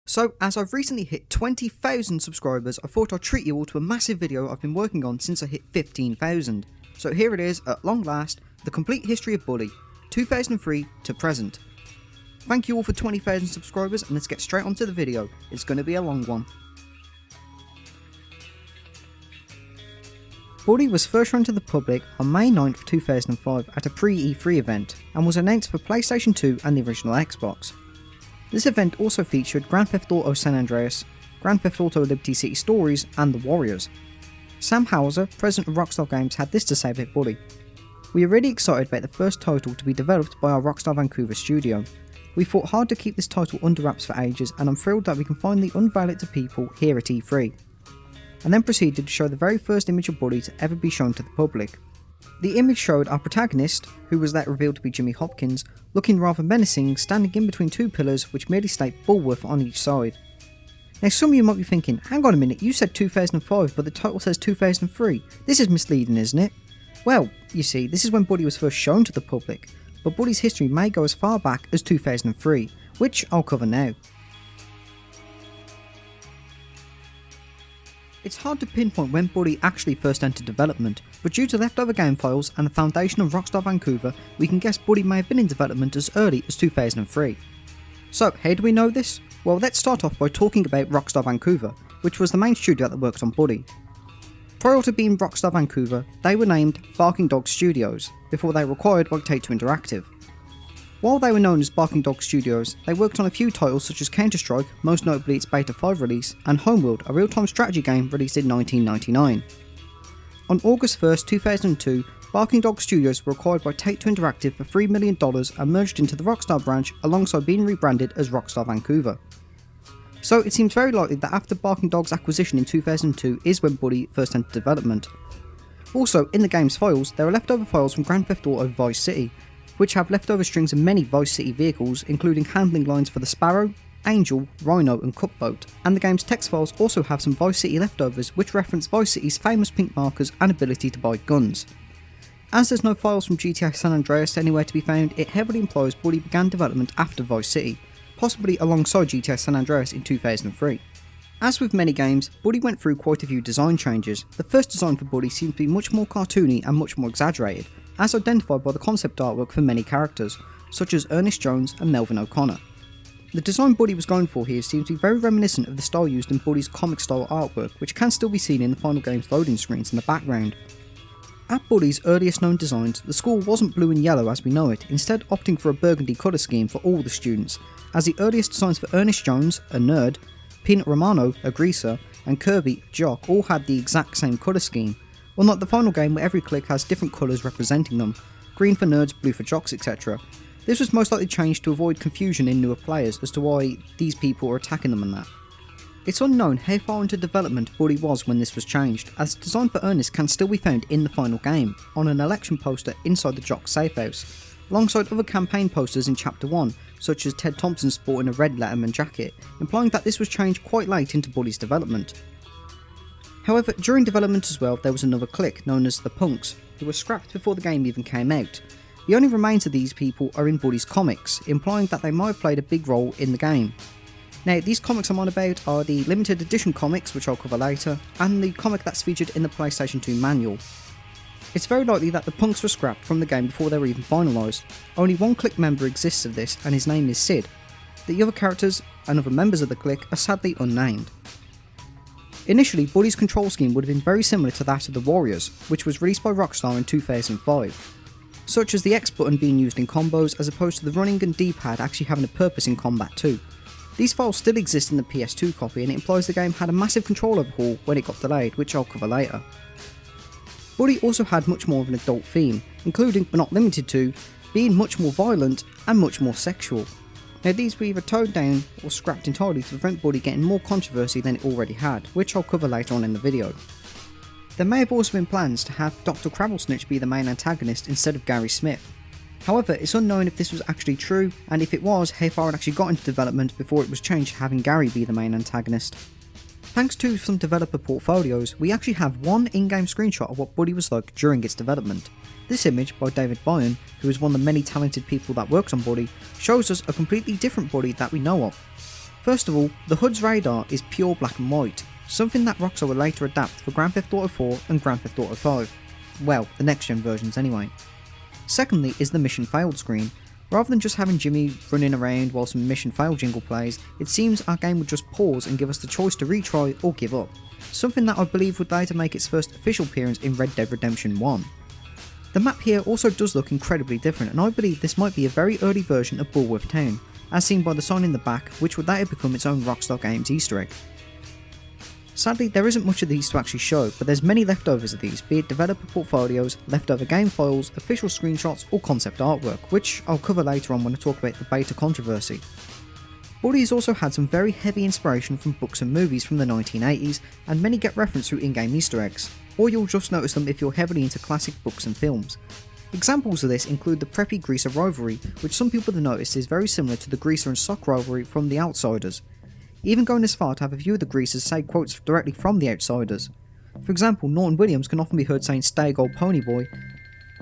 So, as I've recently hit 20,000 subscribers, I thought I'd treat you all to a massive video I've been working on since I hit 15,000. So here it is, at long last, the complete history of Bully, 2003 to present. Thank you all for 20,000 subscribers, and let's get straight onto the video. It's going to be a long one. Bully was first run to the public on May 9th 2005 at a pre-E3 event, and was announced for PlayStation 2 and the original Xbox. This event also featured Grand Theft Auto San Andreas, Grand Theft Auto Liberty City Stories, and The Warriors. Sam Houser, president of Rockstar Games, had this to say about Bully. "We are really excited about the first title to be developed by our Rockstar Vancouver studio. We fought hard to keep this title under wraps for ages, and I'm thrilled that we can finally unveil it to people here at E3. And then proceeded to show the very first image of Bully to ever be shown to the public. The image showed our protagonist, who was later revealed to be Jimmy Hopkins, looking rather menacing, standing in between two pillars which merely state Bullworth on each side. Now some of you might be thinking, hang on a minute, you said 2005 but the title says 2003, this is misleading, isn't it? Well, you see, this is when Bully was first shown to the public, but Bully's history may go as far back as 2003, which I'll cover now. It's hard to pinpoint when Bully actually first entered development, but due to leftover game files and the foundation of Rockstar Vancouver, we can guess Bully may have been in development as early as 2003. So, how do we know this? Well, let's start off by talking about Rockstar Vancouver, which was the main studio that worked on Bully. Prior to being Rockstar Vancouver, they were named Barking Dog Studios, before they were acquired by Take-Two Interactive. While they were known as Barking Dog Studios, they worked on a few titles such as Counter-Strike, most notably its Beta 5 release, and Homeworld, a real-time strategy game released in 1999. On August 1st, 2002, Barking Dog Studios were acquired by Take-Two Interactive for $3 million and merged into the Rockstar branch alongside being rebranded as Rockstar Vancouver. So it seems very likely that after Barking Dog's acquisition in 2002 is when Bully first entered development. Also, in the game's files, there are leftover files from Grand Theft Auto Vice City, which have leftover strings of many Vice City vehicles, including handling lines for the Sparrow, Angel, Rhino and Cutboat, and the game's text files also have some Vice City leftovers which reference Vice City's famous pink markers and ability to buy guns. As there's no files from GTA San Andreas anywhere to be found, it heavily implies Bully began development after Vice City, possibly alongside GTA San Andreas in 2003. As with many games, Bully went through quite a few design changes. The first design for Bully seemed to be much more cartoony and much more exaggerated, as identified by the concept artwork for many characters, such as Ernest Jones and Melvin O'Connor. The design Bully was going for here seems to be very reminiscent of the style used in Bully's comic style artwork, which can still be seen in the final game's loading screens in the background. At Bully's earliest known designs, the school wasn't blue and yellow as we know it, instead opting for a burgundy colour scheme for all the students, as the earliest designs for Ernest Jones, a nerd, Peanut Romano, a greaser, and Kirby, a jock, all had the exact same colour scheme, unlike the final game where every clique has different colours representing them, green for nerds, blue for jocks, etc. This was most likely changed to avoid confusion in newer players as to why these people are attacking them and that. It's unknown how far into development Bully was when this was changed, as the design for Ernest can still be found in the final game, on an election poster inside the jock's safe house, alongside other campaign posters in Chapter 1, such as Ted Thompson sporting a red Letterman jacket, implying that this was changed quite late into Bully's development. However, during development as well, there was another clique known as the Punks, who were scrapped before the game even came out. The only remains of these people are in Bully's comics, implying that they might have played a big role in the game. Now, these comics I'm on about are the limited edition comics, which I'll cover later, and the comic that's featured in the PlayStation 2 manual. It's very likely that the Punks were scrapped from the game before they were even finalised. Only one clique member exists of this, and his name is Sid. The other characters and other members of the clique are sadly unnamed. Initially, Bully's control scheme would have been very similar to that of The Warriors, which was released by Rockstar in 2005, such as the X button being used in combos as opposed to the running and D-pad actually having a purpose in combat too. These files still exist in the PS2 copy, and it implies the game had a massive control overhaul when it got delayed, which I'll cover later. Bully also had much more of an adult theme, including but not limited to being much more violent and much more sexual. Now these were either toned down or scrapped entirely to prevent Bully getting more controversy than it already had, which I'll cover later on in the video. There may have also been plans to have Dr. Crabblesnitch be the main antagonist instead of Gary Smith. However, it's unknown if this was actually true, and if it was, how far it actually got into development before it was changed to having Gary be the main antagonist. Thanks to some developer portfolios, we actually have one in-game screenshot of what Bully was like during its development. This image by David Byrne, who is one of the many talented people that works on Bully, shows us a completely different Bully that we know of. First of all, the HUD's radar is pure black and white, something that Rockstar would later adapt for Grand Theft Auto 4 and Grand Theft Auto 5. Well, the next gen versions anyway. Secondly is the mission failed screen. Rather than just having Jimmy running around while some mission failed jingle plays, it seems our game would just pause and give us the choice to retry or give up. Something that I believe would later make its first official appearance in Red Dead Redemption 1. The map here also does look incredibly different, and I believe this might be a very early version of Bullworth Town, as seen by the sign in the back, which would later become its own Rockstar Games Easter egg. Sadly, there isn't much of these to actually show, but there's many leftovers of these, be it developer portfolios, leftover game files, official screenshots or concept artwork, which I'll cover later on when I talk about the beta controversy. Buddy has also had some very heavy inspiration from books and movies from the 1980s, and many get referenced through in-game Easter eggs, or you'll just notice them if you're heavily into classic books and films. Examples of this include the preppy Greaser rivalry, which some people have noticed is very similar to the Greaser and Sock rivalry from The Outsiders, even going as far to have a few of the Greasers say quotes directly from The Outsiders. For example, Norton Williams can often be heard saying "Stay Gold Pony Boy,"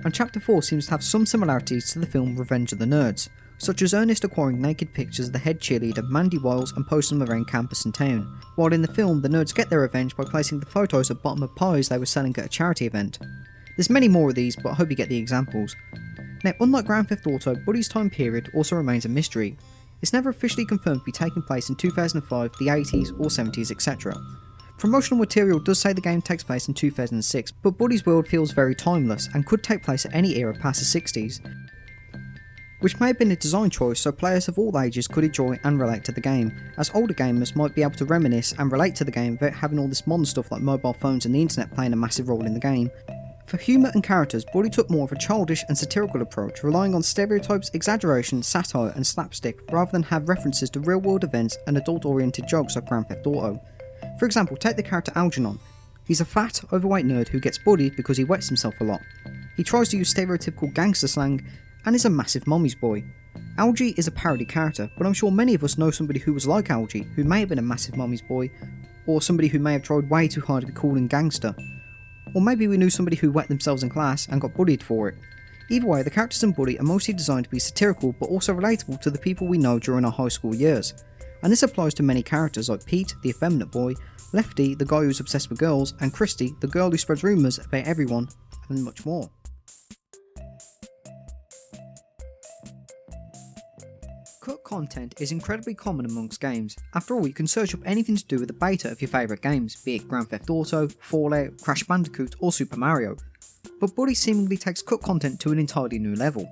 and Chapter 4 seems to have some similarities to the film Revenge of the Nerds, such as Ernest acquiring naked pictures of the head cheerleader Mandy Wiles and posting them around campus and town, while in the film the nerds get their revenge by placing the photos at the bottom of pies they were selling at a charity event. There's many more of these, but I hope you get the examples. Now, unlike Grand Theft Auto, Buddy's time period also remains a mystery. It's never officially confirmed to be taking place in 2005, the 80s or 70s, etc. Promotional material does say the game takes place in 2006, but Buddy's world feels very timeless and could take place at any era past the 60s, which may have been a design choice so players of all ages could enjoy and relate to the game, as older gamers might be able to reminisce and relate to the game without having all this modern stuff like mobile phones and the internet playing a massive role in the game. For humour and characters, Buddy took more of a childish and satirical approach, relying on stereotypes, exaggeration, satire and slapstick, rather than have references to real-world events and adult-oriented jokes like Grand Theft Auto. For example, take the character Algernon. He's a fat, overweight nerd who gets bullied because he wets himself a lot. He tries to use stereotypical gangster slang, and is a massive mommy's boy. Algie is a parody character, but I'm sure many of us know somebody who was like Algie, who may have been a massive mommy's boy, or somebody who may have tried way too hard to be cool and gangster. Or maybe we knew somebody who wet themselves in class and got bullied for it. Either way, the characters in Buddy are mostly designed to be satirical but also relatable to the people we know during our high school years. And this applies to many characters like Pete, the effeminate boy, Lefty, the guy who's obsessed with girls, and Christy, the girl who spreads rumours about everyone, and much more. Cut content is incredibly common amongst games. After all, you can search up anything to do with the beta of your favourite games, be it Grand Theft Auto, Fallout, Crash Bandicoot or Super Mario. But Buddy seemingly takes cut content to an entirely new level.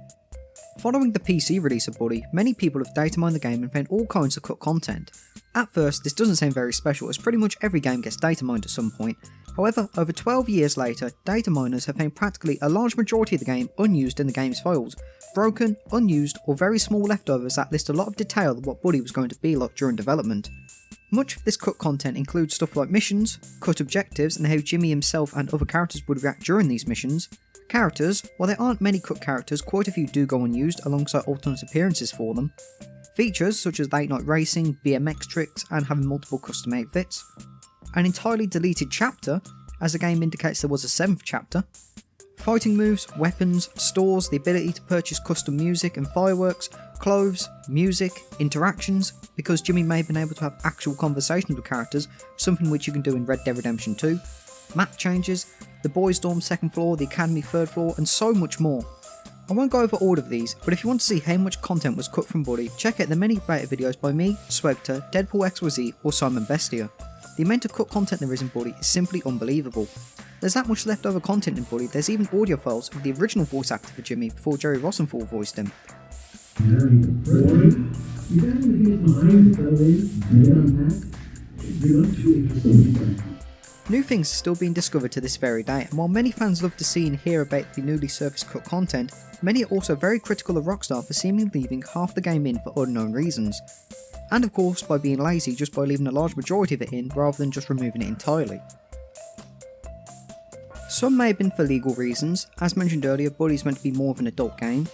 Following the PC release of Buddy, many people have data mined the game and found all kinds of cut content. At first, this doesn't sound very special as pretty much every game gets data mined at some point. However, over 12 years later, data miners have found practically a large majority of the game unused in the game's files, broken, unused or very small leftovers that list a lot of detail of what Buddy was going to be like during development. Much of this cut content includes stuff like missions, cut objectives and how Jimmy himself and other characters would react during these missions. Characters, while there aren't many cut characters, quite a few do go unused alongside alternate appearances for them. Features such as late night racing, BMX tricks and having multiple custom outfits. An entirely deleted chapter, as the game indicates there was a 7th chapter. Fighting moves, weapons, stores, the ability to purchase custom music and fireworks, clothes, music, interactions, because Jimmy may have been able to have actual conversations with characters, something which you can do in Red Dead Redemption 2, map changes, the boys' dorm 2nd floor, the academy 3rd floor, and so much more. I won't go over all of these, but if you want to see how much content was cut from Buddy, check out the many beta videos by me, Swegter, Deadpool XYZ, or Simon Bestia. The amount of cut content there is in Buddy is simply unbelievable. There's that much leftover content in Buddy, there's even audio files of the original voice actor for Jimmy before Jerry Rosenthal voiced him. New things are still being discovered to this very day, and while many fans love to see and hear about the newly surfaced cut content, many are also very critical of Rockstar for seemingly leaving half the game in for unknown reasons. And of course by being lazy just by leaving a large majority of it in rather than just removing it entirely. Some may have been for legal reasons, as mentioned earlier Buddy's meant to be more of an adult game,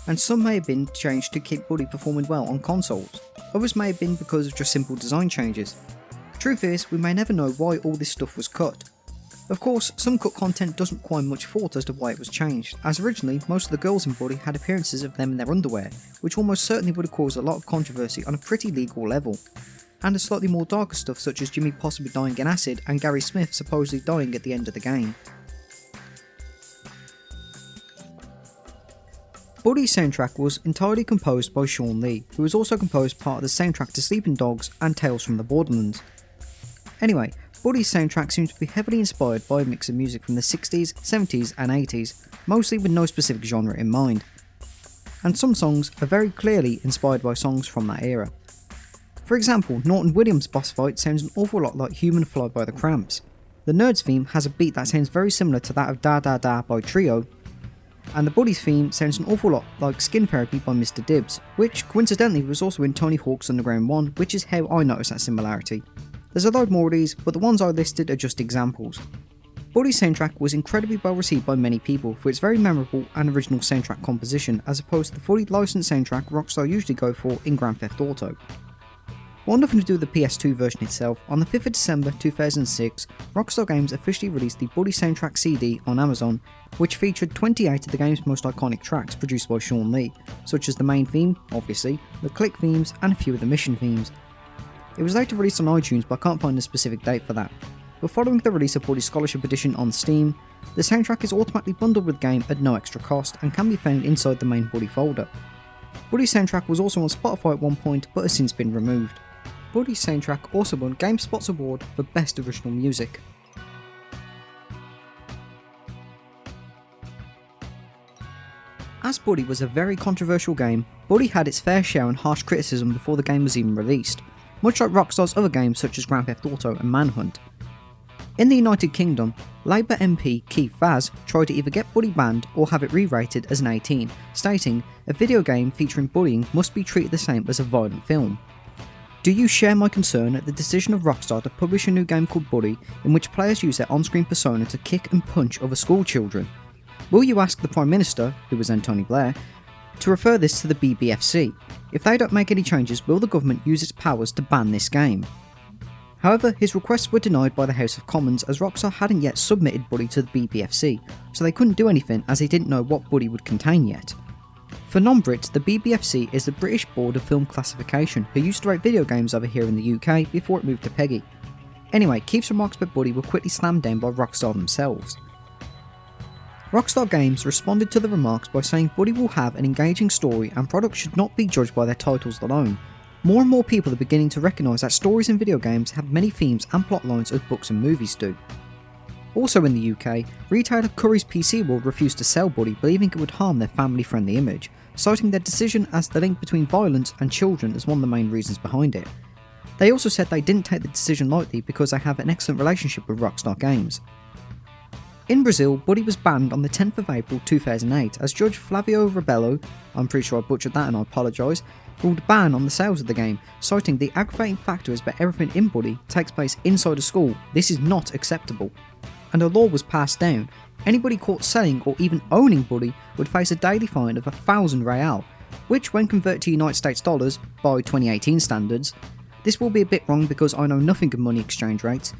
and some may have been changed to keep Buddy performing well on consoles, others may have been because of just simple design changes. The truth is, we may never know why all this stuff was cut. Of course, some cut content doesn't require much thought as to why it was changed, as originally most of the girls in Buddy had appearances of them in their underwear, which almost certainly would have caused a lot of controversy on a pretty legal level. and the slightly more darker stuff such as Jimmy possibly dying in acid and Gary Smith supposedly dying at the end of the game. Buddy's soundtrack was entirely composed by Sean Lee, who has also composed part of the soundtrack to Sleeping Dogs and Tales from the Borderlands. Anyway, Buddy's soundtrack seems to be heavily inspired by a mix of music from the 60s, 70s and 80s, mostly with no specific genre in mind. And some songs are very clearly inspired by songs from that era. For example, Norton Williams' boss fight sounds an awful lot like Human Fly by the Cramps. The Nerds theme has a beat that sounds very similar to that of Da Da Da by Trio, and the Buddy's theme sounds an awful lot like Skin Therapy by Mr. Dibbs, which coincidentally was also in Tony Hawk's Underground 1, which is how I noticed that similarity. There's a load more of these, but the ones I listed are just examples. Buddy's soundtrack was incredibly well received by many people for its very memorable and original soundtrack composition as opposed to the fully licensed soundtrack Rockstar usually go for in Grand Theft Auto. While nothing to do with the PS2 version itself, on the 5th of December 2006, Rockstar Games officially released the Buddy Soundtrack CD on Amazon, which featured 28 of the game's most iconic tracks produced by Sean Lee, such as the main theme, obviously, the click themes, and a few of the mission themes. It was later released on iTunes, but I can't find a specific date for that. But following the release of Buddy's Scholarship Edition on Steam, the soundtrack is automatically bundled with the game at no extra cost and can be found inside the main Buddy folder. Buddy's soundtrack was also on Spotify at one point, but has since been removed. Buddy's soundtrack also won GameSpot's award for Best Original Music. As Buddy was a very controversial game, Buddy had its fair share and harsh criticism before the game was even released, much like Rockstar's other games such as Grand Theft Auto and Manhunt. In the United Kingdom, Labour MP Keith Vaz tried to either get Buddy banned or have it re-rated as an 18, stating, "A video game featuring bullying must be treated the same as a violent film." Do you share my concern at the decision of Rockstar to publish a new game called Buddy in which players use their on-screen persona to kick and punch other school children? Will you ask the Prime Minister, who was then Tony Blair, to refer this to the BBFC? If they don't make any changes, will the government use its powers to ban this game? However, his requests were denied by the House of Commons as Rockstar hadn't yet submitted Buddy to the BBFC, so they couldn't do anything as they didn't know what Buddy would contain yet. For non-Brits, the BBFC is the British Board of Film Classification, who used to rate video games over here in the UK before it moved to PEGI. Anyway, Keith's remarks about Buddy were quickly slammed down by Rockstar themselves. Rockstar Games responded to the remarks by saying Buddy will have an engaging story and products should not be judged by their titles alone. More and more people are beginning to recognise that stories in video games have many themes and plot lines as books and movies do. Also in the UK, retailer Curry's PC World refused to sell Buddy, believing it would harm their family-friendly image, citing their decision as the link between violence and children as one of the main reasons behind it. They also said they didn't take the decision lightly because they have an excellent relationship with Rockstar Games. In Brazil, Buddy was banned on the 10th of April 2008 as Judge Flavio Rebelo, I'm pretty sure I butchered that and I apologise, ruled a ban on the sales of the game, citing the aggravating factor is that everything in Buddy takes place inside a school. This is not acceptable. And a law was passed down. Anybody caught selling or even owning Buddy would face a daily fine of 1,000 real, which when converted to United States dollars by 2018 standards, this will be a bit wrong because I know nothing of money exchange rates.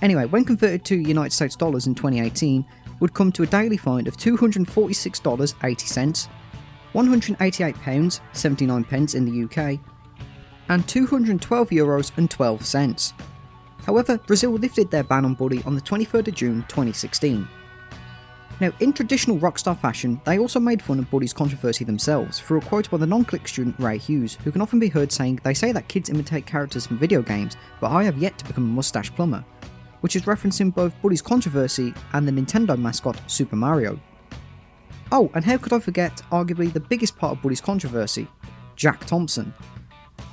Anyway, when converted to United States dollars in 2018, would come to a daily fine of $246.80, £188.79 in the UK, and €212.12. However, Brazil lifted their ban on Buddy on the 23rd of June 2016. Now, in traditional Rockstar fashion, they also made fun of Buddy's controversy themselves through a quote by the non-click student Ray Hughes, who can often be heard saying, "They say that kids imitate characters from video games, but I have yet to become a mustache plumber," which is referencing both Buddy's controversy and the Nintendo mascot Super Mario. Oh, and how could I forget arguably the biggest part of Buddy's controversy, Jack Thompson.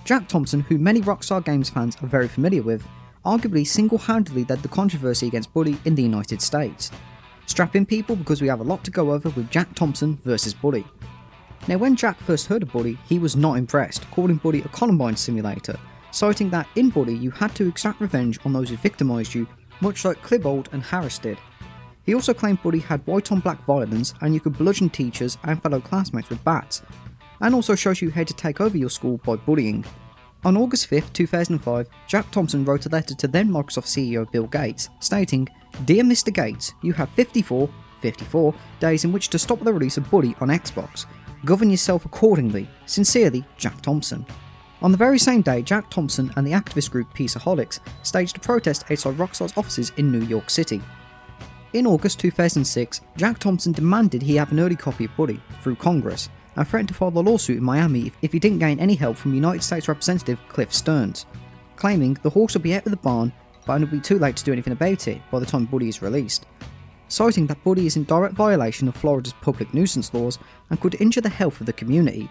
Jack Thompson, who many Rockstar Games fans are very familiar with, arguably single-handedly led the controversy against Buddy in the United States. Strap in people because we have a lot to go over with Jack Thompson versus Buddy. Now when Jack first heard of Buddy, he was not impressed, calling Buddy a Columbine simulator, citing that in Buddy you had to exact revenge on those who victimised you, much like Klebold and Harris did. He also claimed Buddy had white on black violence and you could bludgeon teachers and fellow classmates with bats, and also shows you how to take over your school by bullying. On August 5th, 2005, Jack Thompson wrote a letter to then Microsoft CEO Bill Gates, stating, "Dear Mr. Gates, you have 54 days in which to stop the release of Buddy on Xbox. Govern yourself accordingly. Sincerely, Jack Thompson." On the very same day, Jack Thompson and the activist group Peaceaholics staged a protest outside Rockstar's offices in New York City. In August 2006, Jack Thompson demanded he have an early copy of Buddy through Congress, and threatened to file a lawsuit in Miami if he didn't gain any help from United States Representative Cliff Stearns, claiming the horse will be out of the barn but it will be too late to do anything about it by the time Buddy is released, citing that Buddy is in direct violation of Florida's public nuisance laws and could injure the health of the community.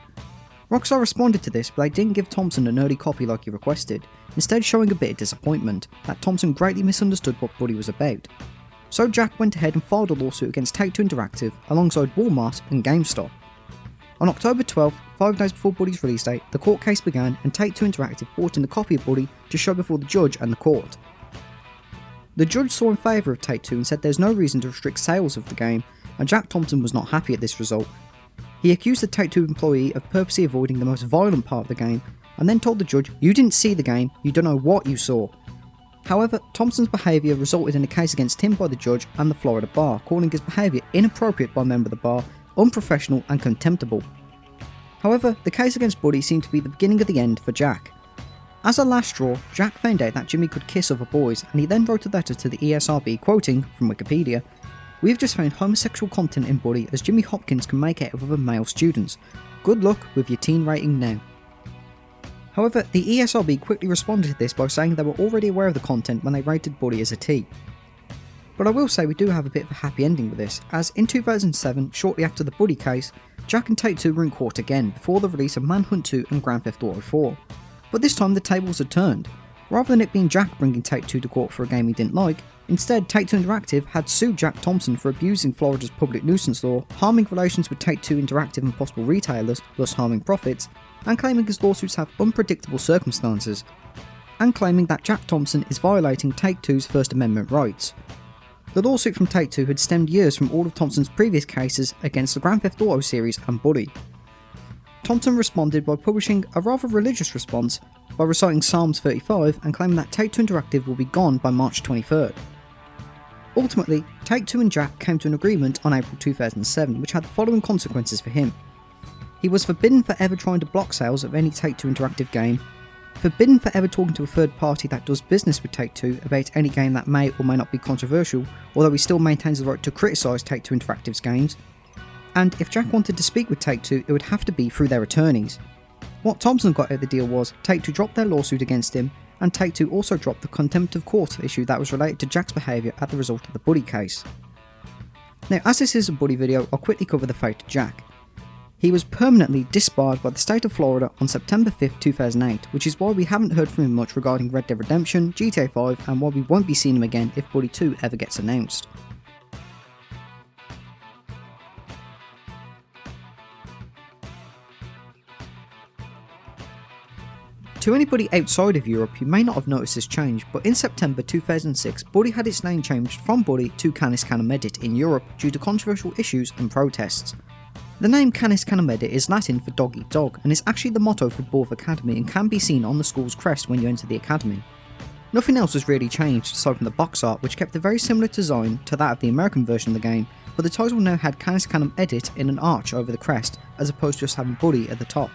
Rockstar responded to this, but they didn't give Thompson an early copy like he requested, instead showing a bit of disappointment that Thompson greatly misunderstood what Buddy was about. So Jack went ahead and filed a lawsuit against Take-Two Interactive alongside Walmart and GameStop. On October 12th, 5 days before Buddy's release date, the court case began and Take-Two Interactive brought in a copy of Buddy to show before the judge and the court. The judge saw in favour of Take-Two and said there's no reason to restrict sales of the game, and Jack Thompson was not happy at this result. He accused the Take-Two employee of purposely avoiding the most violent part of the game, and then told the judge, "You didn't see the game, you don't know what you saw." However, Thompson's behaviour resulted in a case against him by the judge and the Florida bar, calling his behaviour inappropriate by a member of the bar, unprofessional and contemptible. However, the case against Buddy seemed to be the beginning of the end for Jack. As a last straw, Jack found out that Jimmy could kiss other boys, and he then wrote a letter to the ESRB quoting, from Wikipedia, "We have just found homosexual content in Buddy as Jimmy Hopkins can make out of other male students. Good luck with your teen rating now." However, the ESRB quickly responded to this by saying they were already aware of the content when they rated Buddy as a T. But I will say we do have a bit of a happy ending with this, as in 2007, shortly after the Buddy case, Jack and Take-Two were in court again before the release of Manhunt 2 and Grand Theft Auto 4. But this time the tables had turned. Rather than it being Jack bringing Take-Two to court for a game he didn't like, instead Take-Two Interactive had sued Jack Thompson for abusing Florida's public nuisance law, harming relations with Take-Two Interactive and possible retailers, thus harming profits, and claiming his lawsuits have unpredictable circumstances, and claiming that Jack Thompson is violating Take-Two's First Amendment rights. The lawsuit from Take-Two had stemmed years from all of Thompson's previous cases against the Grand Theft Auto series and Buddy. Thompson responded by publishing a rather religious response by reciting Psalms 35 and claiming that Take-Two Interactive will be gone by March 23rd. Ultimately, Take-Two and Jack came to an agreement on April 2007 which had the following consequences for him. He was forbidden for ever trying to block sales of any Take-Two Interactive game, forbidden for ever talking to a third party that does business with Take-Two about any game that may or may not be controversial, although he still maintains the right to criticise Take-Two Interactive's games, and if Jack wanted to speak with Take-Two, it would have to be through their attorneys. What Thompson got out of the deal was Take-Two dropped their lawsuit against him, and Take-Two also dropped the contempt of court issue that was related to Jack's behaviour at the result of the Buddy case. Now, as this is a Buddy video, I'll quickly cover the fate of Jack. He was permanently disbarred by the state of Florida on September 5th, 2008, which is why we haven't heard from him much regarding Red Dead Redemption, GTA 5, and why we won't be seeing him again if Buddy 2 ever gets announced. To anybody outside of Europe, you may not have noticed this change, but in September 2006, Buddy had its name changed from Buddy to Canis Canem Edit in Europe due to controversial issues and protests. The name Canis Canem Edit is Latin for dog eat dog, and is actually the motto for Borth Academy and can be seen on the school's crest when you enter the academy. Nothing else has really changed aside from the box art, which kept a very similar design to that of the American version of the game, but the title now had Canis Canem Edit in an arch over the crest, as opposed to just having Buddy at the top.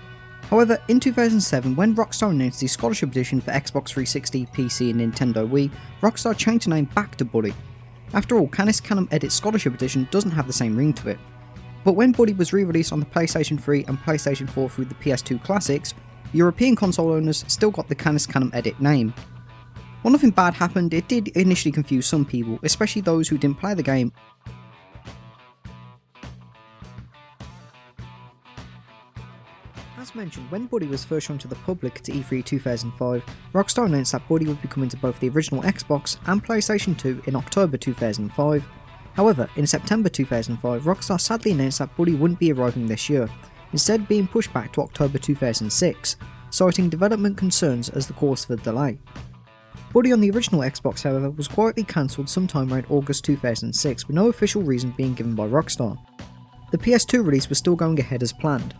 However, in 2007, when Rockstar announced the Scholarship Edition for Xbox 360, PC and Nintendo Wii, Rockstar changed the name back to Buddy. After all, Canis Canem Edit Scholarship Edition doesn't have the same ring to it. But when Buddy was re-released on the PlayStation 3 and PlayStation 4 through the PS2 Classics, European console owners still got the Canis Canem Edit name. While nothing bad happened, it did initially confuse some people, especially those who didn't play the game. As mentioned, when Buddy was first shown to the public at E3 2005, Rockstar announced that Buddy would be coming to both the original Xbox and PlayStation 2 in October 2005. However, in September 2005, Rockstar sadly announced that Buddy wouldn't be arriving this year, instead being pushed back to October 2006, citing development concerns as the cause for the delay. Buddy on the original Xbox, however, was quietly cancelled sometime around August 2006 with no official reason being given by Rockstar. The PS2 release was still going ahead as planned.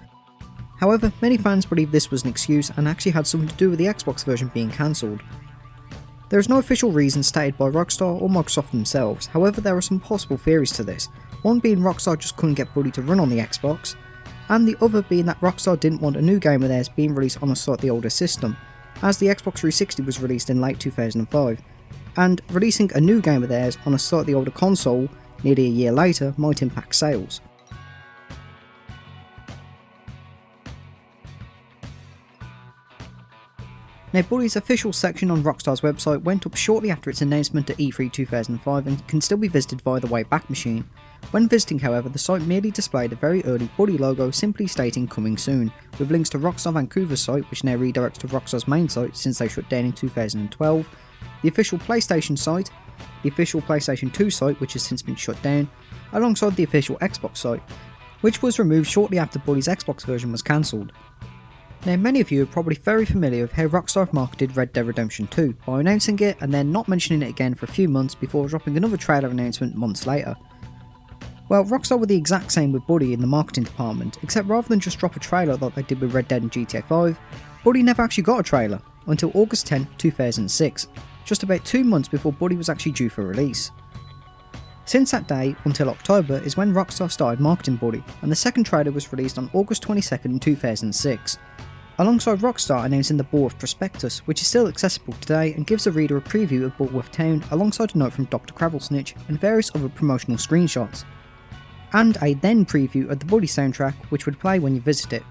However, many fans believe this was an excuse and actually had something to do with the Xbox version being cancelled. There is no official reason stated by Rockstar or Microsoft themselves, however there are some possible theories to this, one being Rockstar just couldn't get Buddy to run on the Xbox, and the other being that Rockstar didn't want a new game of theirs being released on a slightly older system, as the Xbox 360 was released in late 2005, and releasing a new game of theirs on a slightly older console nearly a year later might impact sales. Now, Buddy's official section on Rockstar's website went up shortly after its announcement at E3 2005 and can still be visited via the Wayback Machine. When visiting, however, the site merely displayed a very early Buddy logo simply stating coming soon, with links to Rockstar Vancouver's site, which now redirects to Rockstar's main site since they shut down in 2012, the official PlayStation site, the official PlayStation 2 site, which has since been shut down, alongside the official Xbox site, which was removed shortly after Buddy's Xbox version was cancelled. Now, many of you are probably very familiar with how Rockstar have marketed Red Dead Redemption 2 by announcing it and then not mentioning it again for a few months before dropping another trailer announcement months later. Well, Rockstar were the exact same with Buddy in the marketing department, except rather than just drop a trailer like they did with Red Dead and GTA 5, Buddy never actually got a trailer until August 10, 2006, just about 2 months before Buddy was actually due for release. Since that day until October is when Rockstar started marketing Buddy, and the second trailer was released on August 22, 2006. Alongside Rockstar announcing the Bullworth Prospectus, which is still accessible today and gives the reader a preview of Bullworth Town alongside a note from Dr. Crabblesnitch and various other promotional screenshots, and a then preview of the Buddy soundtrack which would play when you visit it.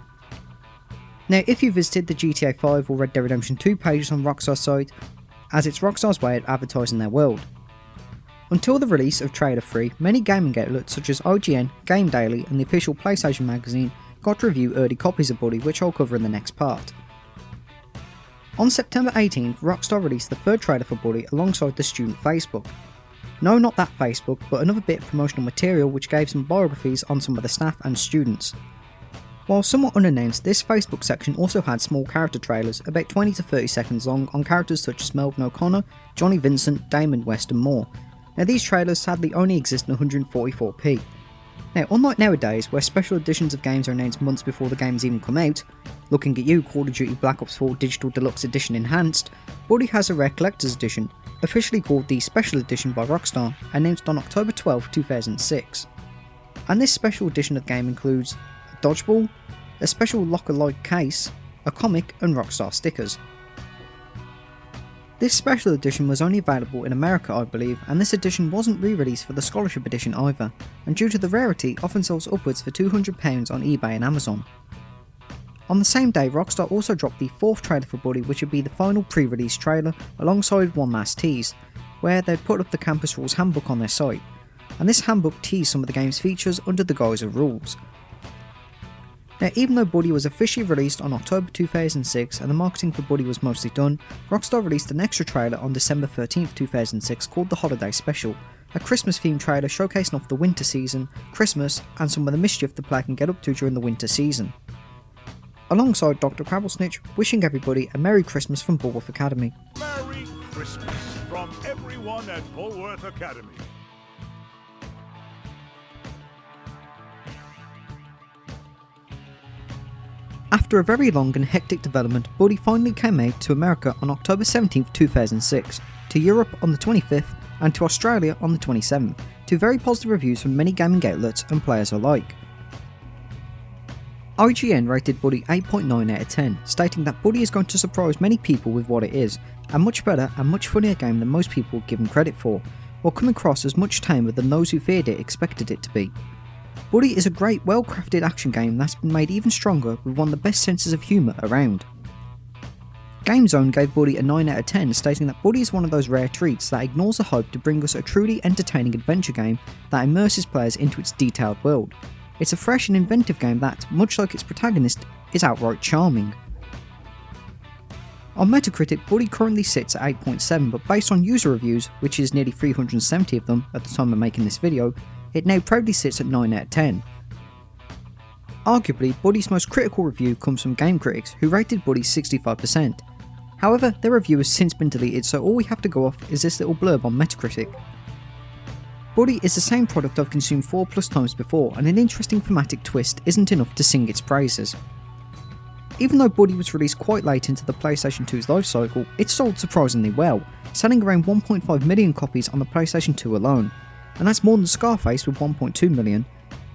Now, if you visited the GTA 5 or Red Dead Redemption 2 pages on Rockstar's site, as it's Rockstar's way of advertising their world. Until the release of Trailer 3, many gaming outlets such as IGN, Game Daily and the official PlayStation magazine got to review early copies of Buddy, which I'll cover in the next part. On September 18th, Rockstar released the third trailer for Buddy alongside the student Facebook. No, not that Facebook, but another bit of promotional material which gave some biographies on some of the staff and students. While somewhat unannounced, this Facebook section also had small character trailers, about 20 to 30 seconds long, on characters such as Melvin O'Connor, Johnny Vincent, Damon West and more. Now, these trailers sadly only exist in 144p. Now, unlike nowadays, where special editions of games are announced months before the games even come out, looking at you, Call of Duty Black Ops 4 Digital Deluxe Edition Enhanced, Buddy has a rare collector's edition, officially called the Special Edition by Rockstar, announced on October 12, 2006. And this special edition of the game includes a dodgeball, a special locker-like case, a comic and Rockstar stickers. This special edition was only available in America, I believe, and this edition wasn't re-released for the Scholarship Edition either, and due to the rarity often sells upwards for £200 on eBay and Amazon. On the same day, Rockstar also dropped the fourth trailer for Buddy, which would be the final pre-release trailer alongside one last tease, where they'd put up the Campus Rules handbook on their site, and this handbook teased some of the game's features under the guise of rules. Now, even though Buddy was officially released on October 2006 and the marketing for Buddy was mostly done, Rockstar released an extra trailer on December 13, 2006 called the Holiday Special, a Christmas themed trailer showcasing off the winter season, Christmas and some of the mischief the player can get up to during the winter season. Alongside Dr. Crabblesnitch wishing everybody a Merry Christmas from Bullworth Academy. Merry Christmas from everyone at Bullworth Academy. After a very long and hectic development, Buddy finally came out to America on October 17, 2006, to Europe on the 25th, and to Australia on the 27th, to very positive reviews from many gaming outlets and players alike. IGN rated Buddy 8.9 out of 10, stating that Buddy is going to surprise many people with what it is, a much better and much funnier game than most people give him credit for, while coming across as much tamer than those who feared it expected it to be. Buddy is a great, well-crafted action game that's been made even stronger with one of the best senses of humour around. GameZone gave Buddy a 9 out of 10, stating that Buddy is one of those rare treats that ignores the hype to bring us a truly entertaining adventure game that immerses players into its detailed world. It's a fresh and inventive game that, much like its protagonist, is outright charming. On Metacritic, Buddy currently sits at 8.7, but based on user reviews, which is nearly 370 of them at the time of making this video, it now proudly sits at 9 out of 10. Arguably, Buddy's most critical review comes from game critics, who rated Buddy 65%. However, their review has since been deleted, so all we have to go off is this little blurb on Metacritic. Buddy is the same product I've consumed 4+ times before, and an interesting thematic twist isn't enough to sing its praises. Even though Buddy was released quite late into the PlayStation 2's life cycle, it sold surprisingly well, selling around 1.5 million copies on the PlayStation 2 alone, and that's more than Scarface with 1.2 million,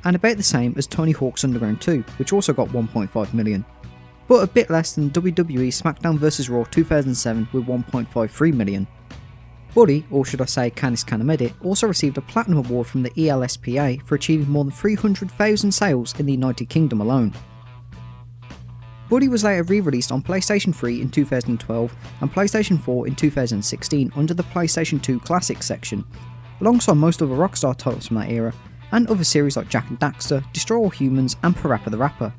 and about the same as Tony Hawk's Underground 2, which also got 1.5 million. But a bit less than WWE SmackDown vs Raw 2007 with 1.53 million. Buddy, or should I say Canis Canem Edit, also received a Platinum Award from the ELSPA for achieving more than 300,000 sales in the United Kingdom alone. Buddy was later re-released on PlayStation 3 in 2012 and PlayStation 4 in 2016 under the PlayStation 2 Classics section, alongside most other Rockstar titles from that era, and other series like Jak and Daxter, Destroy All Humans and Parappa the Rapper.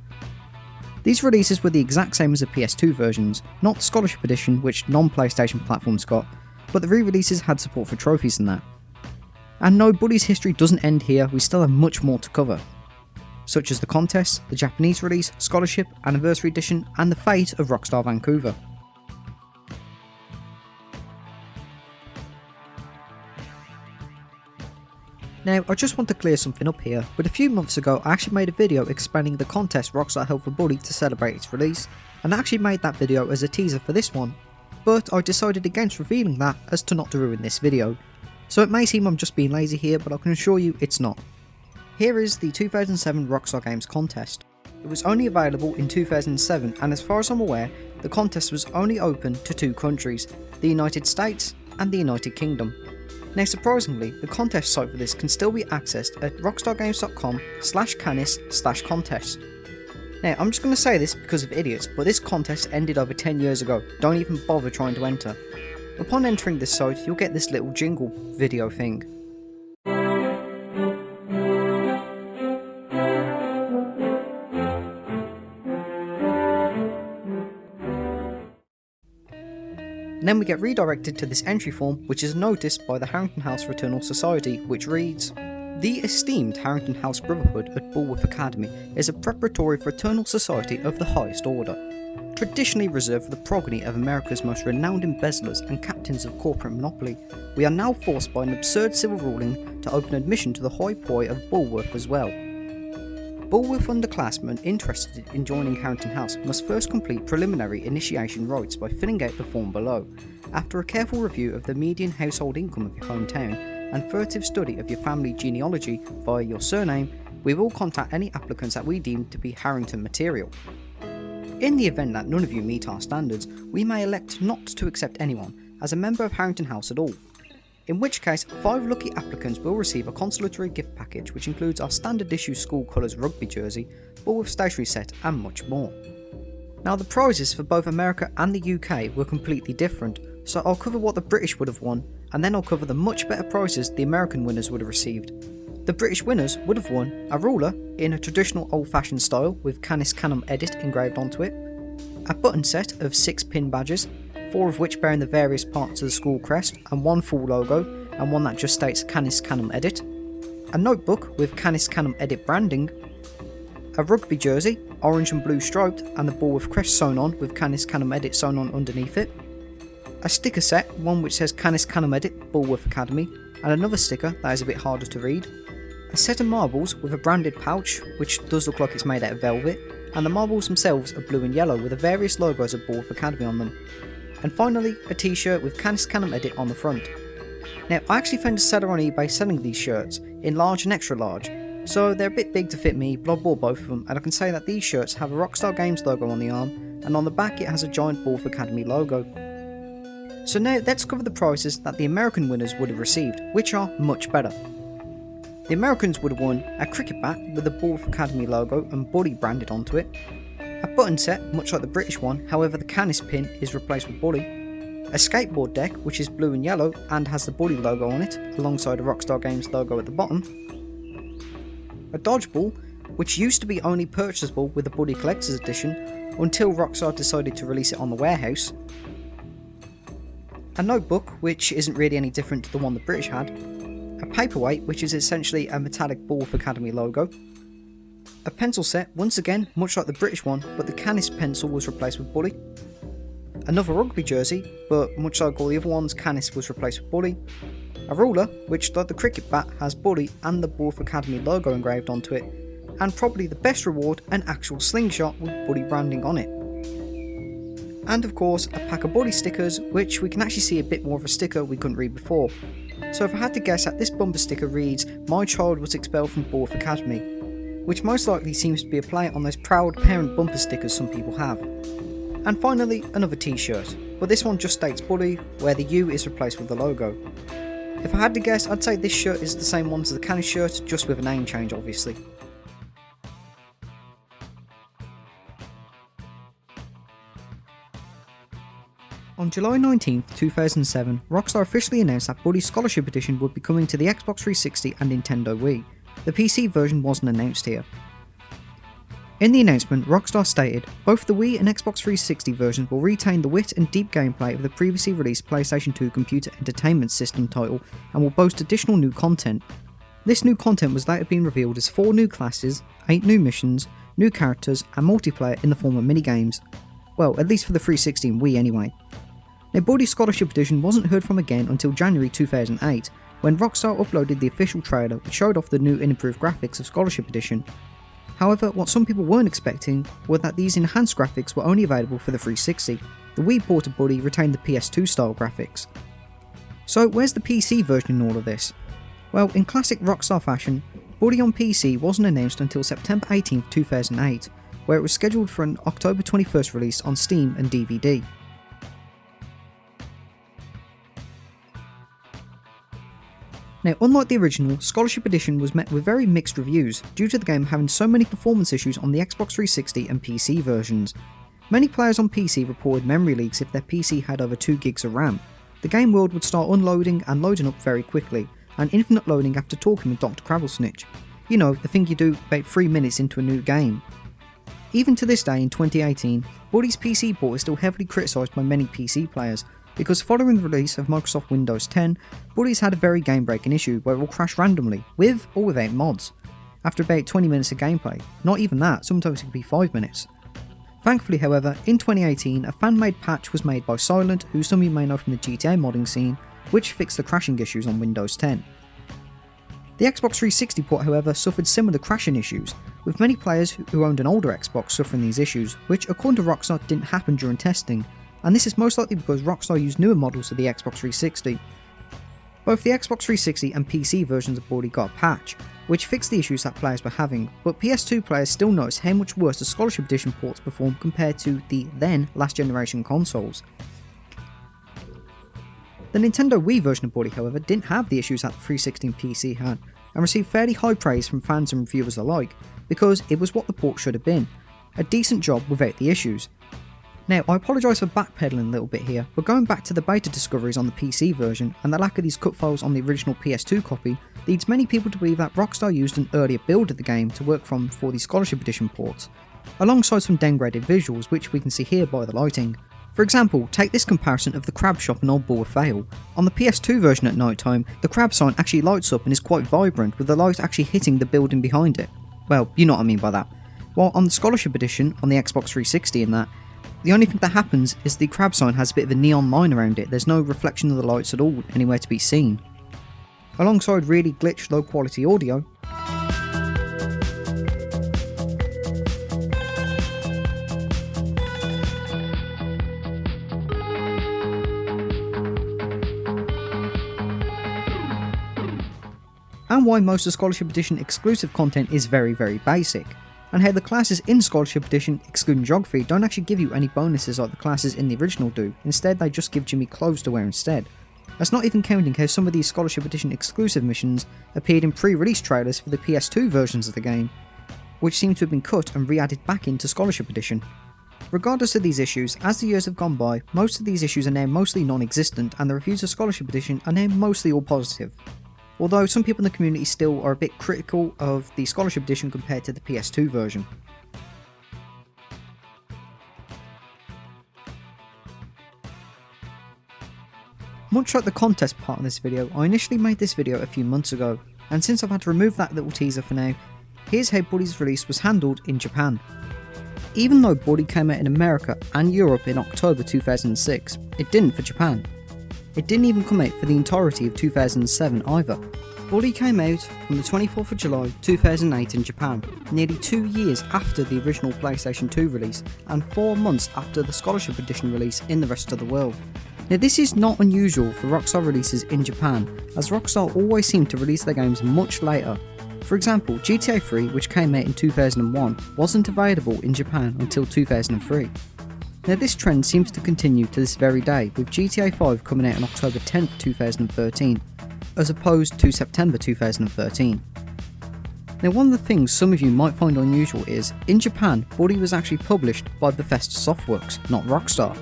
These releases were the exact same as the PS2 versions, not the Scholarship Edition which non-PlayStation platforms got, but the re-releases had support for trophies and that. And no, Buddy's history doesn't end here, we still have much more to cover, such as the contest, the Japanese release, Scholarship, Anniversary Edition, and the fate of Rockstar Vancouver. Now, I just want to clear something up here, but a few months ago I actually made a video explaining the contest Rockstar held for Buddy to celebrate its release, and I actually made that video as a teaser for this one, but I decided against revealing that as to not to ruin this video. So it may seem I'm just being lazy here, but I can assure you it's not. Here is the 2007 Rockstar Games contest. It was only available in 2007, and as far as I'm aware, the contest was only open to 2 countries, the United States and the United Kingdom. Now surprisingly, the contest site for this can still be accessed at rockstargames.com/canis/contest. Now I'm just going to say this because of idiots, but this contest ended over 10 years ago, don't even bother trying to enter. Upon entering this site, you'll get this little jingle video thing. Then we get redirected to this entry form, which is noticed by the Harrington House Fraternal Society, which reads: The esteemed Harrington House Brotherhood at Bullworth Academy is a preparatory fraternal society of the highest order, traditionally reserved for the progeny of America's most renowned embezzlers and captains of corporate monopoly. We are now forced by an absurd civil ruling to open admission to the hoi polloi of Bullworth as well. Bullworth underclassmen interested in joining Harrington House must first complete preliminary initiation rites by filling out the form below. After a careful review of the median household income of your hometown and furtive study of your family genealogy via your surname, we will contact any applicants that we deem to be Harrington material. In the event that none of you meet our standards, we may elect not to accept anyone as a member of Harrington House at all. In which case, 5 lucky applicants will receive a consolatory gift package which includes our standard issue school colours rugby jersey, Bullworth stationery set and much more. Now the prizes for both America and the UK were completely different, so I'll cover what the British would have won, and then I'll cover the much better prizes the American winners would have received. The British winners would have won a ruler in a traditional old-fashioned style with Canis Canem Edit engraved onto it, a button set of 6 pin badges, 4 of which bearing the various parts of the school crest and 1 full logo and 1 that just states Canis Canem Edit, a notebook with Canis Canem Edit branding, a rugby jersey, orange and blue striped and the Bullworth crest sewn on with Canis Canem Edit sewn on underneath it, a sticker set, one which says Canis Canem Edit Bullworth Academy and another sticker that is a bit harder to read, a set of marbles with a branded pouch which does look like it's made out of velvet, and the marbles themselves are blue and yellow with the various logos of Bullworth Academy on them. And finally, a t-shirt with Canis Canem Edit on the front. Now, I actually found a seller on eBay selling these shirts in large and extra large, so they're a bit big to fit me, but I bought both of them, and I can say that these shirts have a Rockstar Games logo on the arm, and on the back it has a giant Bullworth Academy logo. So now let's cover the prizes that the American winners would have received, which are much better. The Americans would have won a cricket bat with the Bullworth Academy logo and Buddy branded onto it, a button set much like the British one, however the Canis pin is replaced with Buddy, a skateboard deck which is blue and yellow and has the Buddy logo on it alongside a Rockstar Games logo at the bottom, a dodgeball which used to be only purchasable with the Buddy Collector's Edition until Rockstar decided to release it on the warehouse, a notebook which isn't really any different to the one the British had, a paperweight which is essentially a metallic Bullworth Academy logo, a pencil set, once again much like the British one, but the Canis pencil was replaced with Buddy, another rugby jersey, but much like all the other ones, Canis was replaced with Buddy, a ruler which like the cricket bat has Buddy and the Bullworth Academy logo engraved onto it, and probably the best reward, an actual slingshot with Buddy branding on it. And of course a pack of Buddy stickers, which we can actually see a bit more of a sticker we couldn't read before. So if I had to guess that this bumper sticker reads, "My child was expelled from Bullworth Academy," which most likely seems to be a play on those proud parent bumper stickers some people have. And finally, another t-shirt, but this one just states Buddy, where the U is replaced with the logo. If I had to guess, I'd say this shirt is the same one as the Canis shirt, just with a name change obviously. On July 19, 2007, Rockstar officially announced that Buddy's Scholarship Edition would be coming to the Xbox 360 and Nintendo Wii. The PC version wasn't announced here. In the announcement, Rockstar stated, both the Wii and Xbox 360 versions will retain the wit and deep gameplay of the previously released PlayStation 2 Computer Entertainment System title and will boast additional new content. This new content was later being revealed as 4 new classes, 8 new missions, new characters and multiplayer in the form of minigames. Well, at least for the 360 and Wii anyway. Now, Buddy's Scholarship Edition wasn't heard from again until January 2008, when Rockstar uploaded the official trailer which showed off the new and improved graphics of Scholarship Edition. However, what some people weren't expecting were that these enhanced graphics were only available for the 360. The Wii port of Buddy retained the PS2 style graphics. So where's the PC version in all of this? Well, in classic Rockstar fashion, Buddy on PC wasn't announced until September 18, 2008, where it was scheduled for an October 21st release on Steam and DVD. Now, unlike the original, Scholarship Edition was met with very mixed reviews due to the game having so many performance issues on the Xbox 360 and PC versions. Many players on PC reported memory leaks if their PC had over 2 gigs of RAM. The game world would start unloading and loading up very quickly, and infinite loading after talking with Dr. Crabblesnitch. You know, the thing you do about 3 minutes into a new game. Even to this day in 2018, Buddy's PC port is still heavily criticised by many PC players, because following the release of Microsoft Windows 10, Buddy's had a very game-breaking issue where it will crash randomly, with or without mods, after about 20 minutes of gameplay. Not even that, sometimes it could be 5 minutes. Thankfully, however, in 2018, a fan-made patch was made by Silent, who some of you may know from the GTA modding scene, which fixed the crashing issues on Windows 10. The Xbox 360 port, however, suffered similar crashing issues, with many players who owned an older Xbox suffering these issues, which according to Rockstar didn't happen during testing, and this is most likely because Rockstar used newer models of the Xbox 360. Both the Xbox 360 and PC versions of Buddy got a patch, which fixed the issues that players were having, but PS2 players still noticed how much worse the Scholarship Edition ports performed compared to the then last generation consoles. The Nintendo Wii version of Buddy, however, didn't have the issues that the 360 and PC had, and received fairly high praise from fans and reviewers alike, because it was what the port should have been, a decent job without the issues. Now, I apologise for backpedaling a little bit here, but going back to the beta discoveries on the PC version and the lack of these cut files on the original PS2 copy leads many people to believe that Rockstar used an earlier build of the game to work from for the Scholarship Edition ports, alongside some downgraded visuals which we can see here by the lighting. For example, take this comparison of the crab shop in Old Bull Fail. On the PS2 version at night time, the crab sign actually lights up and is quite vibrant, with the light actually hitting the building behind it. Well, you know what I mean by that. While on the Scholarship Edition, on the Xbox 360 and that, the only thing that happens is the crab sign has a bit of a neon line around it. There's no reflection of the lights at all anywhere to be seen. Alongside really glitched low quality audio, and why most of Scholarship Edition exclusive content is very basic, and how the classes in Scholarship Edition, excluding Geography, don't actually give you any bonuses like the classes in the original do. Instead, they just give Jimmy clothes to wear instead. That's not even counting how some of these Scholarship Edition exclusive missions appeared in pre-release trailers for the PS2 versions of the game, which seem to have been cut and re-added back into Scholarship Edition. Regardless of these issues, as the years have gone by, most of these issues are now mostly non-existent, and the reviews of Scholarship Edition are now mostly all positive. Although some people in the community still are a bit critical of the Scholarship Edition compared to the PS2 version. Much like the contest part of this video, I initially made this video a few months ago, and since I've had to remove that little teaser for now, here's how Buddy's release was handled in Japan. Even though Buddy came out in America and Europe in October 2006, it didn't for Japan. It didn't even come out for the entirety of 2007 either. Buddy came out on the 24th of July 2008 in Japan, nearly 2 years after the original PlayStation 2 release and 4 months after the Scholarship Edition release in the rest of the world. Now, this is not unusual for Rockstar releases in Japan, as Rockstar always seem to release their games much later. For example, GTA 3, which came out in 2001, wasn't available in Japan until 2003. Now this trend seems to continue to this very day, with GTA 5 coming out on October 10th, 2013, as opposed to September 2013. Now one of the things some of you might find unusual is, in Japan, Buddy was actually published by Bethesda Softworks, not Rockstar.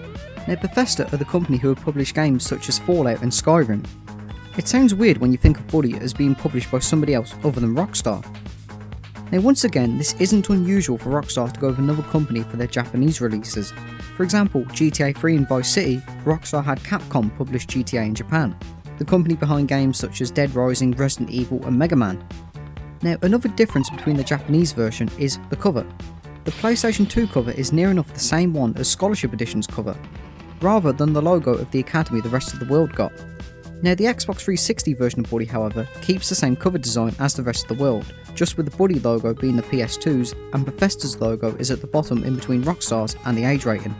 Now Bethesda are the company who have published games such as Fallout and Skyrim. It sounds weird when you think of Buddy as being published by somebody else other than Rockstar. Now once again, this isn't unusual for Rockstar to go with another company for their Japanese releases. For example, GTA 3 and Vice City, Rockstar had Capcom publish GTA in Japan, the company behind games such as Dead Rising, Resident Evil and Mega Man. Now another difference between the Japanese version is the cover. The PlayStation 2 cover is near enough the same one as Scholarship Edition's cover, rather than the logo of the Academy the rest of the world got. Now the Xbox 360 version of Buddy, however, keeps the same cover design as the rest of the world, just with the Buddy logo being the PS2's and Bethesda's logo is at the bottom in between Rockstar's and the age rating.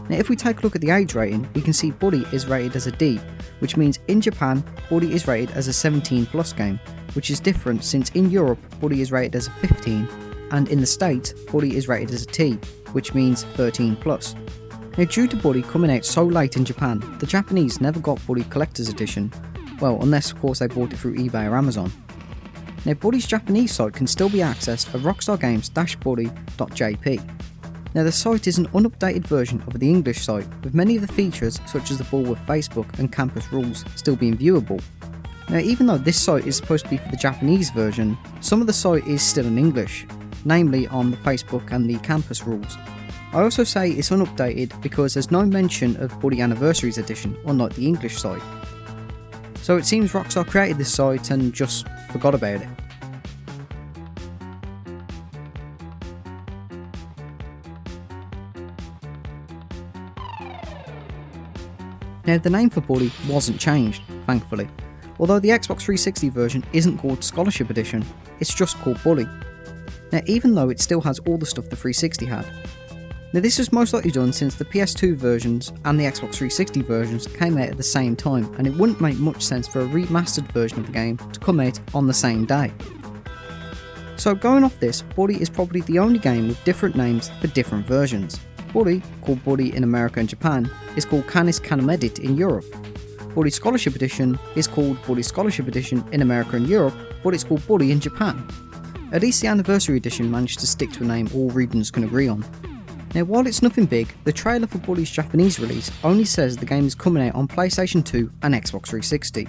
Now if we take a look at the age rating, we can see Buddy is rated as a D, which means in Japan, Buddy is rated as a 17 plus game, which is different since in Europe, Buddy is rated as a 15, and in the States, Buddy is rated as a T, which means 13 plus. Now due to Buddy coming out so late in Japan, the Japanese never got Buddy Collector's Edition, well unless of course they bought it through eBay or Amazon. Now Buddy's Japanese site can still be accessed at rockstargames-buddy.jp. Now the site is an unupdated version of the English site, with many of the features such as the ball with Facebook and campus rules still being viewable. Now even though this site is supposed to be for the Japanese version, some of the site is still in English, namely on the Facebook and the campus rules. I also say it's unupdated because there's no mention of Buddy Anniversaries Edition, unlike the English site. So it seems Rockstar created this site and just forgot about it. Now the name for Buddy wasn't changed, thankfully. Although the Xbox 360 version isn't called Scholarship Edition, it's just called Buddy. Now even though it still has all the stuff the 360 had. Now this was most likely done since the PS2 versions and the Xbox 360 versions came out at the same time, and it wouldn't make much sense for a remastered version of the game to come out on the same day. So going off this, Buddy is probably the only game with different names for different versions. Buddy, called Buddy in America and Japan, is called Canis Canamedit in Europe. Buddy Scholarship Edition is called Buddy Scholarship Edition in America and Europe, but it's called Buddy in Japan. At least the Anniversary Edition managed to stick to a name all regions can agree on. Now while it's nothing big, the trailer for Buddy's Japanese release only says the game is coming out on PlayStation 2 and Xbox 360,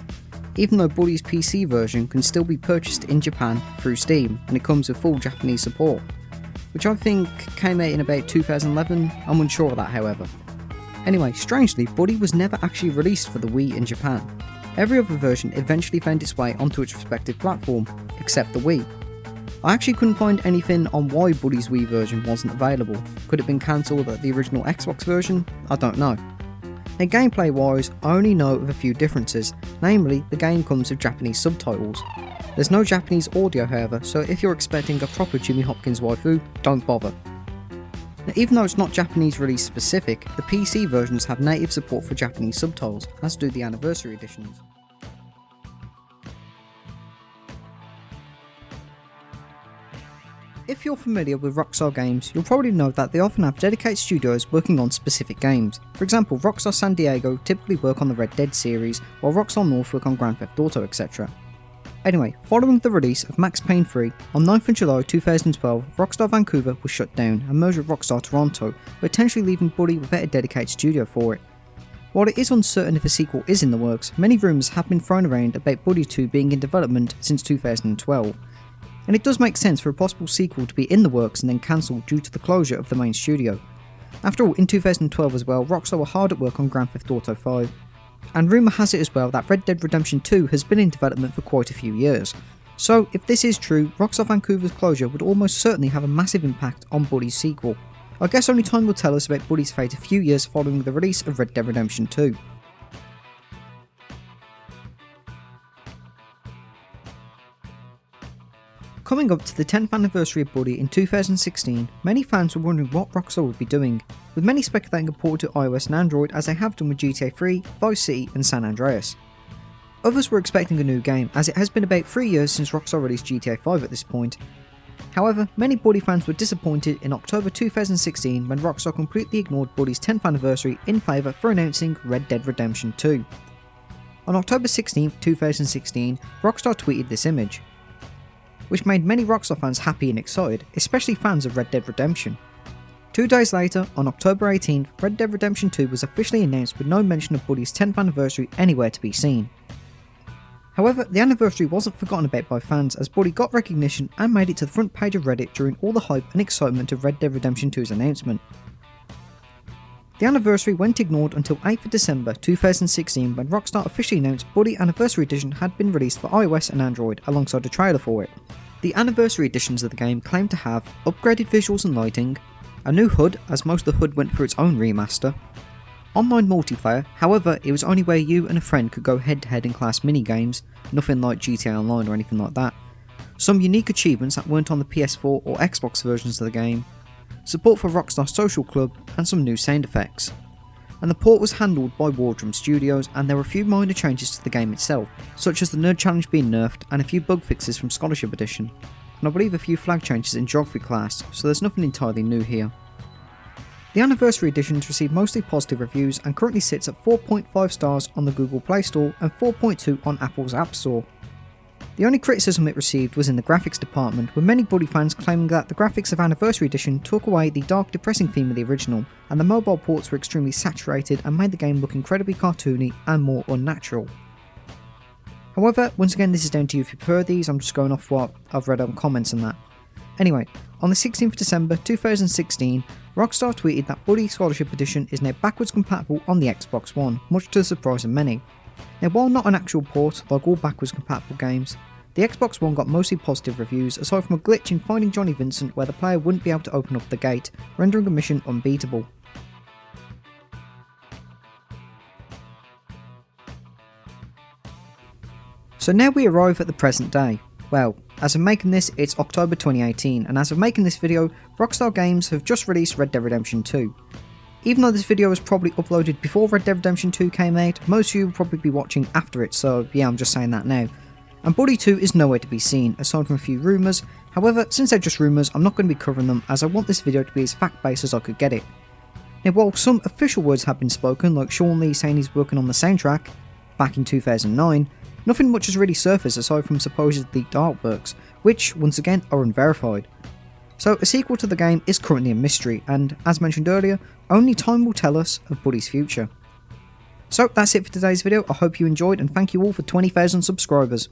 even though Buddy's PC version can still be purchased in Japan through Steam and it comes with full Japanese support, which I think came out in about 2011, I'm unsure of that however. Anyway, strangely, Buddy was never actually released for the Wii in Japan. Every other version eventually found its way onto its respective platform, except the Wii. I actually couldn't find anything on why Buddy's Wii version wasn't available. Could it have been cancelled at the original Xbox version? I don't know. Now gameplay wise, I only know of a few differences, namely the game comes with Japanese subtitles. There's no Japanese audio however, so if you're expecting a proper Jimmy Hopkins waifu, don't bother. Now even though it's not Japanese release specific, the PC versions have native support for Japanese subtitles, as do the Anniversary Editions. If you're familiar with Rockstar games, you'll probably know that they often have dedicated studios working on specific games. For example, Rockstar San Diego typically work on the Red Dead series, while Rockstar North work on Grand Theft Auto, etc. Anyway, following the release of Max Payne 3, on 9th of July 2012, Rockstar Vancouver was shut down and merged with Rockstar Toronto, potentially leaving Buddy without a dedicated studio for it. While it is uncertain if a sequel is in the works, many rumours have been thrown around about Buddy 2 being in development since 2012. And it does make sense for a possible sequel to be in the works and then cancelled due to the closure of the main studio. After all, in 2012 as well, Rockstar were hard at work on Grand Theft Auto 5, and rumour has it as well that Red Dead Redemption 2 has been in development for quite a few years. So if this is true, Rockstar Vancouver's closure would almost certainly have a massive impact on Buddy's sequel. I guess only time will tell us about Buddy's fate a few years following the release of Red Dead Redemption 2. Coming up to the 10th anniversary of Buddy in 2016, many fans were wondering what Rockstar would be doing, with many speculating a port to iOS and Android as they have done with GTA 3, Vice City and San Andreas. Others were expecting a new game, as it has been about 3 years since Rockstar released GTA 5 at this point. However, many Buddy fans were disappointed in October 2016 when Rockstar completely ignored Buddy's 10th anniversary in favour for announcing Red Dead Redemption 2. On October 16, 2016, Rockstar tweeted this image, which made many Rockstar fans happy and excited, especially fans of Red Dead Redemption. 2 days later, on October 18th, Red Dead Redemption 2 was officially announced with no mention of Buddy's 10th anniversary anywhere to be seen. However, the anniversary wasn't forgotten about by fans, as Buddy got recognition and made it to the front page of Reddit during all the hype and excitement of Red Dead Redemption 2's announcement. The anniversary went ignored until 8th of December 2016 when Rockstar officially announced Buddy Anniversary Edition had been released for iOS and Android alongside a trailer for it. The anniversary editions of the game claimed to have upgraded visuals and lighting, a new HUD, as most of the HUD went through its own remaster, online multiplayer, however it was only where you and a friend could go head to head in class minigames, nothing like GTA Online or anything like that, some unique achievements that weren't on the PS4 or Xbox versions of the game, support for Rockstar Social Club, and some new sound effects. And the port was handled by Wardrum Studios, and there were a few minor changes to the game itself, such as the Nerd Challenge being nerfed and a few bug fixes from Scholarship Edition, and I believe a few flag changes in Geography class, so there's nothing entirely new here. The Anniversary Editions received mostly positive reviews and currently sits at 4.5 stars on the Google Play Store and 4.2 on Apple's App Store. The only criticism it received was in the graphics department, with many Buddy fans claiming that the graphics of Anniversary Edition took away the dark, depressing theme of the original, and the mobile ports were extremely saturated and made the game look incredibly cartoony and more unnatural. However, once again this is down to you if you prefer these, I'm just going off what I've read on comments and that. Anyway, on the 16th of December 2016, Rockstar tweeted that Buddy Scholarship Edition is now backwards compatible on the Xbox One, much to the surprise of many. Now, while not an actual port like all backwards compatible games, the Xbox One got mostly positive reviews aside from a glitch in Finding Johnny Vincent where the player wouldn't be able to open up the gate, rendering a mission unbeatable. So now we arrive at the present day. Well, as of making this, it's October 2018, and as of making this video, Rockstar Games have just released Red Dead Redemption 2. Even though this video was probably uploaded before Red Dead Redemption 2 came out, most of you will probably be watching after it, so yeah, I'm just saying that now. And Buddy 2 is nowhere to be seen, aside from a few rumours. However, since they're just rumours, I'm not going to be covering them, as I want this video to be as fact-based as I could get it. Now, while some official words have been spoken, like Sean Lee saying he's working on the soundtrack back in 2009, nothing much has really surfaced aside from supposed leaked artworks, which, once again, are unverified. So a sequel to the game is currently a mystery, and as mentioned earlier, only time will tell us of Buddy's future. So that's it for today's video. I hope you enjoyed, and thank you all for 20,000 subscribers.